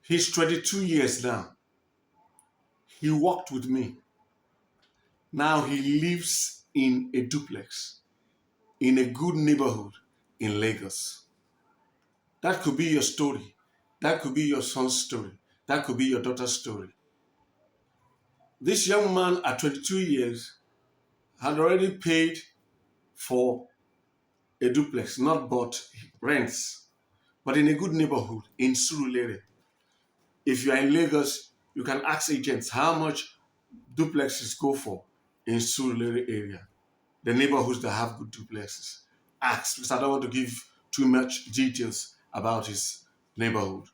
He's 22 years now. He worked with me. Now he lives in a duplex in a good neighborhood in Lagos. That could be your story. That could be your son's story. That could be your daughter's story. This young man at 22 years had already paid for a duplex, not bought, rents, but in a good neighborhood in Surulere. If you are in Lagos, you can ask agents how much duplexes go for in Surulere area, the neighborhoods that have good duplexes. Ask, because I don't want to give too much details about his neighborhood.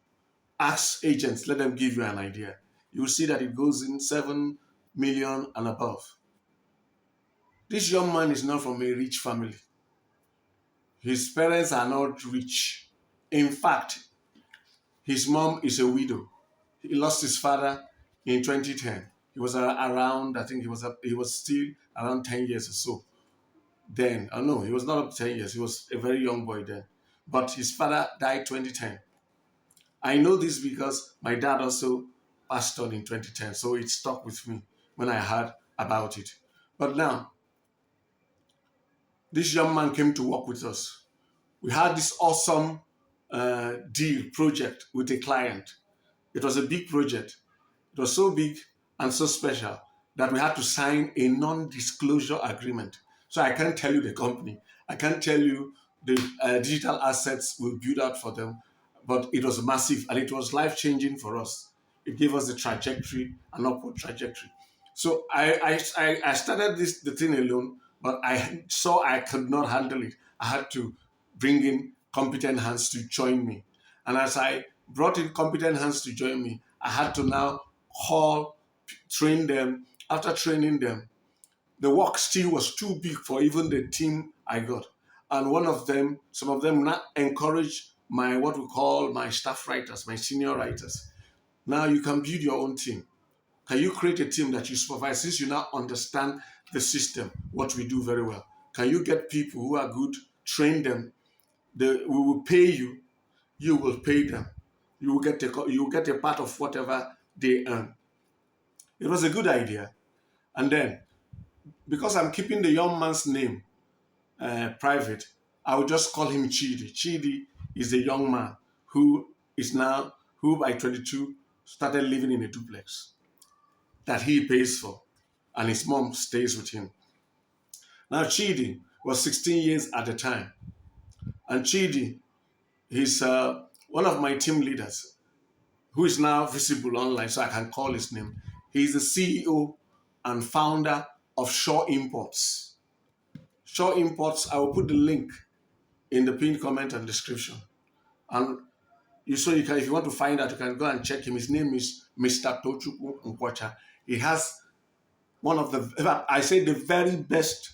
Ask agents, let them give you an idea. You will see that it goes in 7 million and above. This young man is not from a rich family. His parents are not rich. In fact, his mom is a widow. He lost his father in 2010. He was around, I think he was still around 10 years or so. Then, oh no, he was not up to 10 years. He was a very young boy then. But his father died 2010. I know this because my dad also passed on in 2010. So it stuck with me when I heard about it. But now, this young man came to work with us. We had this awesome deal project with a client. It was a big project. It was so big and so special that we had to sign a non-disclosure agreement. So I can't tell you the company. I can't tell you the digital assets we built out for them, but it was massive and it was life-changing for us. It gave us the trajectory, an upward trajectory. So I started the thing alone, but I saw I could not handle it. I had to bring in competent hands to join me. And as I brought in competent hands to join me, I had to now call, train them. After training them, the work still was too big for even the team I got. And some of them now encouraged my what we call my staff writers, my senior writers. Now you can build your own team. Can you create a team that you supervise since you now understand the system, what we do very well? Can you get people who are good, train them? We will pay you, you will pay them. You will get a part of whatever they earn. It was a good idea. And then, because I'm keeping the young man's name private, I will just call him Chidi. Chidi is a young man who by 22 started living in a duplex that he pays for, and his mom stays with him. Now, Chidi was 16 years at the time, and Chidi is one of my team leaders who is now visible online, so I can call his name. He's the CEO and founder of Shaw Imports. Shaw Imports, I will put the link in the pinned comment and description. And you can, if you want to find out, you can go and check him. His name is Mr. Tochukwu Nkwacha. He has one of the, I say the very best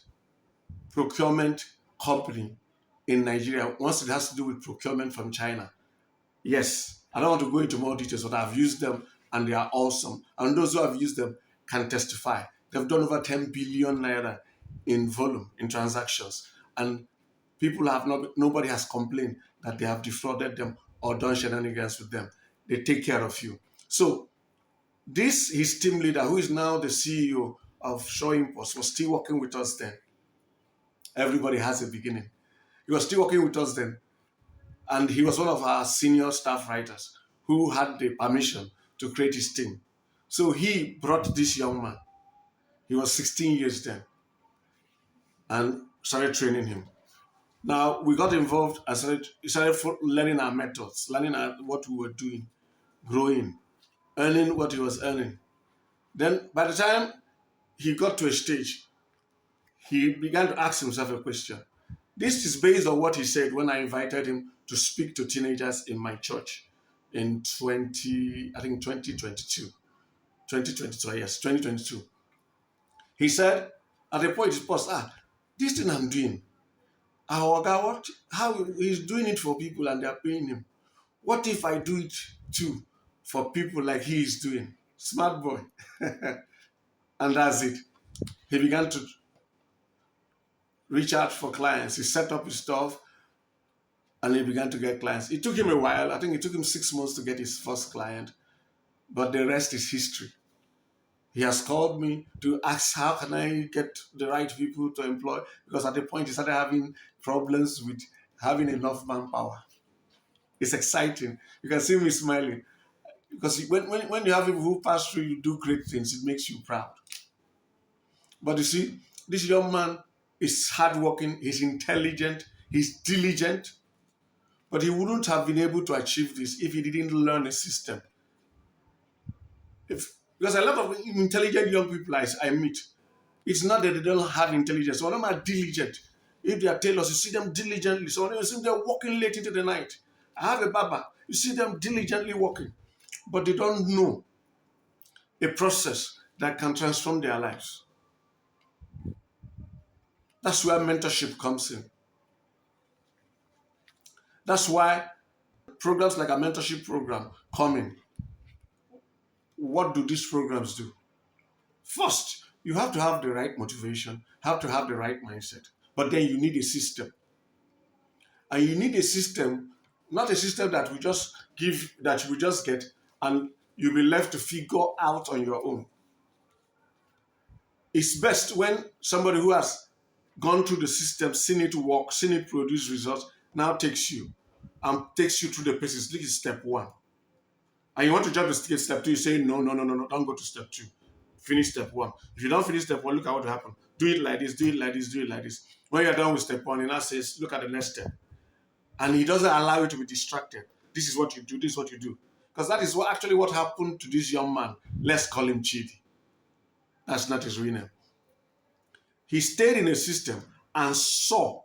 procurement company in Nigeria once it has to do with procurement from China. Yes, I don't want to go into more details, but I've used them and they are awesome. And those who have used them can testify. They've done over 10 billion naira in volume, in transactions. And nobody has complained that they have defrauded them or done shenanigans with them. They take care of you. So his team leader, who is now the CEO of Shaw Imports, was still working with us then. Everybody has a beginning. He was still working with us then. And he was one of our senior staff writers who had the permission to create his team. So he brought this young man. He was 16 years then and started training him. Now we got involved and started learning our methods, learning what we were doing, growing, earning what he was earning. Then by the time he got to a stage, he began to ask himself a question. This is based on what he said when I invited him to speak to teenagers in my church in 2022. 2022, yes, 2022. He said, at the point he paused, this thing I'm doing, our guy, how he's doing it for people and they're paying him. What if I do it too for people like he is doing? Smart boy. And that's it. He began to reach out for clients. He set up his stuff. and he began to get clients. It took him a while. I think it took him 6 months to get his first client, but the rest is history. He has called me to ask how can I get the right people to employ, because at the point he started having problems with having enough manpower. It's exciting. You can see me smiling because when you have people who pass through, you do great things. It makes you proud. But you see, this young man is hardworking, he's intelligent, he's diligent, but he wouldn't have been able to achieve this if he didn't learn a system. Because a lot of intelligent young people I meet, it's not that they don't have intelligence. Some of them are diligent. If they are tailors, you see them diligently. Some of them, you see them working late into the night. I have a barber. You see them diligently working, but they don't know a process that can transform their lives. That's where mentorship comes in. That's why programs like a mentorship program come in. What do these programs do? First, you have to have the right motivation, have to have the right mindset, but then you need a system. And you need a system, not a system that we just give, that you will just get, and you'll be left to figure out on your own. It's best when somebody who has gone through the system, seen it work, seen it produce results, now takes you and takes you through the paces. This is step one. And you want to jump to step two, you say, no, no, no, no, no, don't go to step two. Finish step one. If you don't finish step one, look at what will happen. Do it like this, do it like this, do it like this. When you're done with step one, he now says, look at the next step. And he doesn't allow you to be distracted. This is what you do, this is what you do. Because that is what happened to this young man. Let's call him Chidi. That's not his real name. He stayed in a system and saw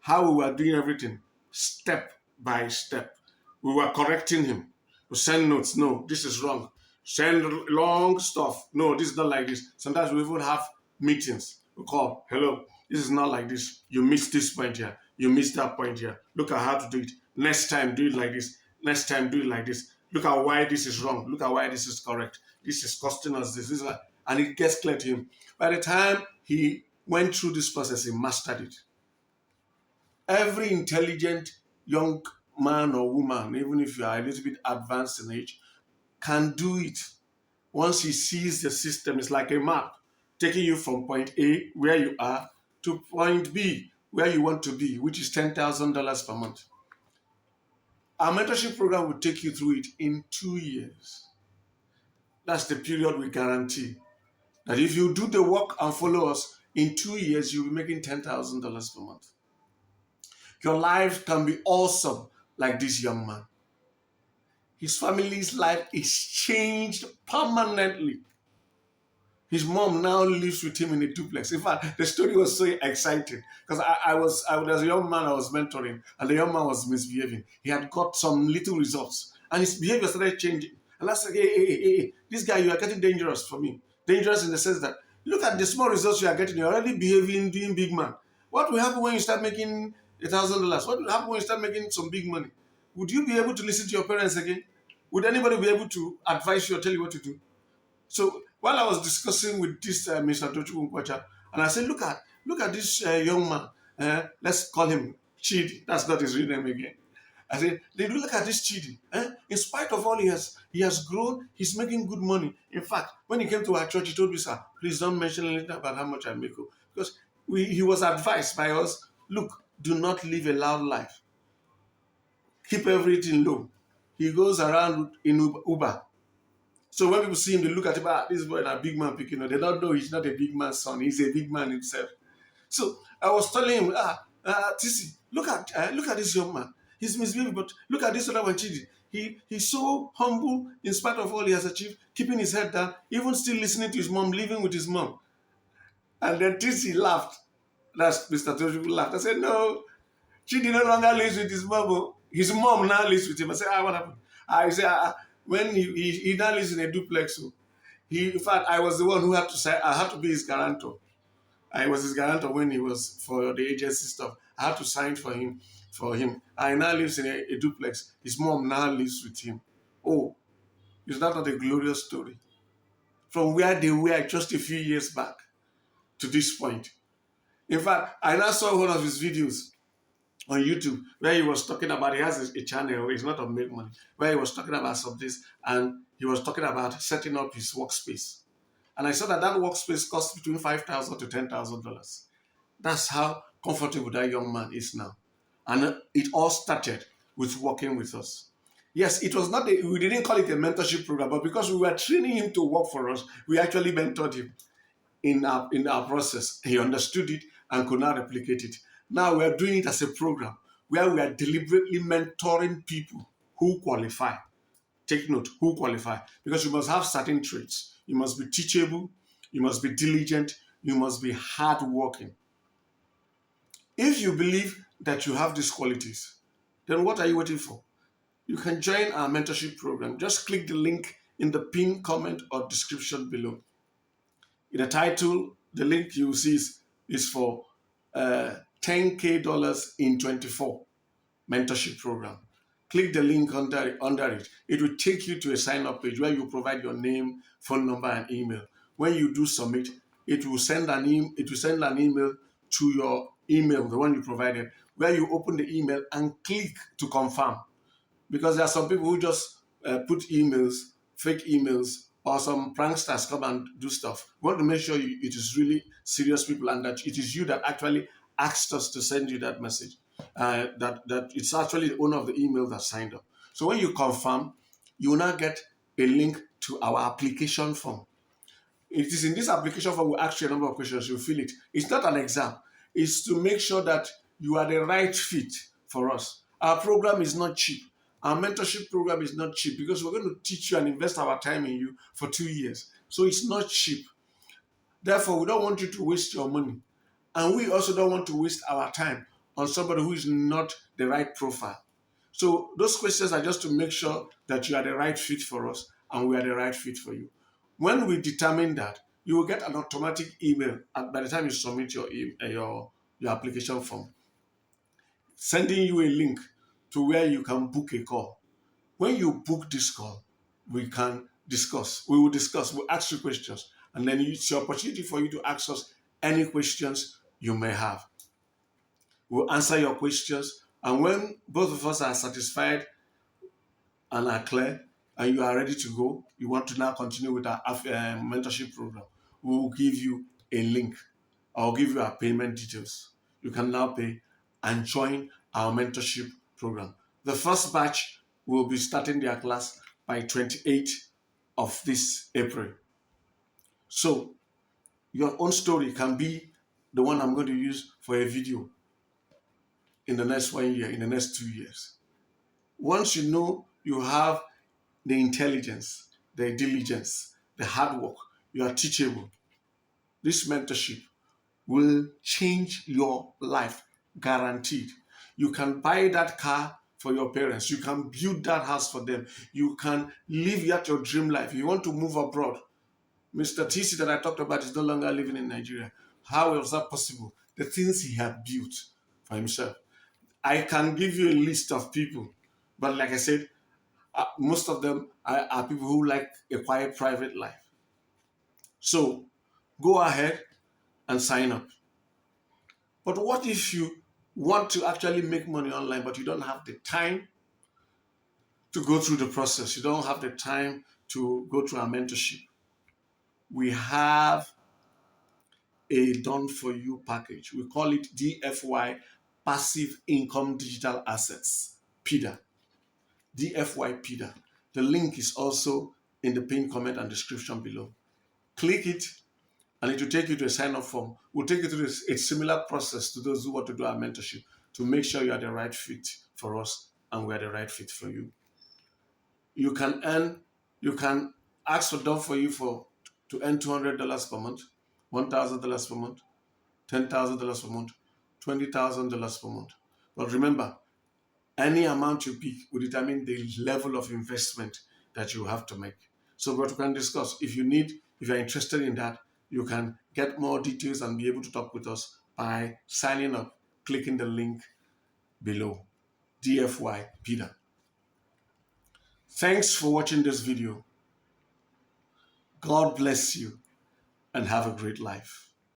how we were doing everything step by step. We were correcting him. We send notes. No, this is wrong. Send long stuff. No, this is not like this. Sometimes we even have meetings. We call, hello, this is not like this. You missed this point here. You missed that point here. Look at how to do it. Next time, do it like this. Next time, do it like this. Look at why this is wrong. Look at why this is correct. This is costing us this. This is like, and it gets clear to him. By the time he went through this process, he mastered it. Every intelligent young man or woman, even if you are a little bit advanced in age, can do it. Once he sees the system, it's like a map taking you from point A, where you are, to point B, where you want to be, which is $10,000 per month. Our mentorship program will take you through it in 2 years. That's the period we guarantee. That if you do the work and follow us, in 2 years, you'll be making $10,000 per month. Your life can be awesome like this young man. His family's life is changed permanently. His mom now lives with him in a duplex. In fact, the story was so exciting because I was as a young man, I was mentoring, and the young man was misbehaving. He had got some little results, and his behavior started changing. And I said, hey, this guy, you are getting dangerous for me. Dangerous in the sense that, look at the small results you are getting. You're already behaving, doing big man. What will happen when you start making $1,000? What will happen when you start making some big money? Would you be able to listen to your parents again? Would anybody be able to advise you or tell you what to do? So while I was discussing with this Mr. Tochukwu Nkwacha, and I said, look at this young man. Let's call him Chidi. That's not his real name again. I said, look at this Chidi. In spite of all he has grown, he's making good money. In fact, when he came to our church, he told me, sir, please don't mention anything about how much I make. Because he was advised by us, look, do not live a loud life. Keep everything low. He goes around in Uber. So when people see him, they look at him, this boy is a big man picking up. They don't know he's not a big man's son. He's a big man himself. So I was telling him, Tisi, look at this young man. He's misbehaving, but look at this other one, Chidi. He's so humble in spite of all he has achieved, keeping his head down, even still listening to his mom, living with his mom. And then Tisi laughed. That's Mr. Toshiko laughed. I said, no, Chidi no longer lives with his mom. His mom now lives with him. I said, what happened? I said, when he now lives in a duplex. So in fact, I was the one who had to say, I had to be his guarantor. I was his guarantor when he was for the agency stuff. I had to sign for him. I now lives in a duplex. His mom now lives with him. Oh, is that not a glorious story? From where they were just a few years back to this point. In fact, I now saw one of his videos on YouTube where he was talking about, he has a channel, it's not on Make Money, where he was talking about some things, and he was talking about setting up his workspace. And I saw that that workspace costs between $5,000 to $10,000. That's how comfortable that young man is now. And it all started with working with us. Yes, it was not, we didn't call it a mentorship program, but because we were training him to work for us, we actually mentored him in our process. He understood it and could not replicate it. Now we are doing it as a program where we are deliberately mentoring people who qualify. Take note, who qualify, because you must have certain traits. You must be teachable, you must be diligent, you must be hardworking. If you believe that you have these qualities, then what are you waiting for? You can join our mentorship program. Just click the link in the pinned comment or description below. In the title, the link you will see is for $10K in 24 mentorship program. Click the link under it. It will take you to a sign-up page where you provide your name, phone number, and email. When you do submit, it will send an email to your email, the one you provided, where you open the email and click to confirm. Because there are some people who just put emails, fake emails, or some pranksters come and do stuff. We want to make sure it is really serious people and that it is you that actually asked us to send you that message. That it's actually the owner of the email that signed up. So when you confirm, you will now get a link to our application form. It is in this application form we ask you a number of questions. You fill it. It's not an exam. It's to make sure that you are the right fit for us. Our program is not cheap. Our mentorship program is not cheap because we're going to teach you and invest our time in you for 2 years. So it's not cheap. Therefore, we don't want you to waste your money. And we also don't want to waste our time on somebody who is not the right profile. So those questions are just to make sure that you are the right fit for us and we are the right fit for you. When we determine that, you will get an automatic email by the time you submit your application form, sending you a link to where you can book a call. When you book this call, we can discuss. We will discuss. We'll ask you questions. And then it's your opportunity for you to ask us any questions you may have. We'll answer your questions. And when both of us are satisfied and are clear, and you are ready to go, you want to now continue with our mentorship program, we will give you a link. I'll give you our payment details. You can now pay and join our mentorship program. The first batch will be starting their class by 28th of this April. So your own story can be the one I'm going to use for a video in the next 1 year, in the next 2 years. Once you know you have the intelligence, the diligence, the hard work, you are teachable, this mentorship will change your life, guaranteed. You can buy that car for your parents. You can build that house for them. You can live yet your dream life. You want to move abroad. Mr. TC that I talked about is no longer living in Nigeria. How was that possible? The things he had built for himself. I can give you a list of people, but like I said, most of them are people who like a quiet, private life. So go ahead and sign up. But what if you want to actually make money online, but you don't have the time to go through the process? You don't have the time to go through our mentorship. We have a done-for-you package. We call it DFY-Passive Income Digital Assets, PIDA. DFY-PIDA. The link is also in the pinned comment and description below. Click it, and it will take you to a sign-up form. We'll take you through a similar process to those who want to do our mentorship to make sure you are the right fit for us and we are the right fit for you. You can ask for done for you to earn $200 per month, $1,000 per month, $10,000 per month, $20,000 per month. But remember, any amount you pick will determine the level of investment that you have to make. So what we can discuss, if you're interested in that, you can get more details and be able to talk with us by signing up, clicking the link below, DFY-PIDA. Thanks for watching this video. God bless you and have a great life.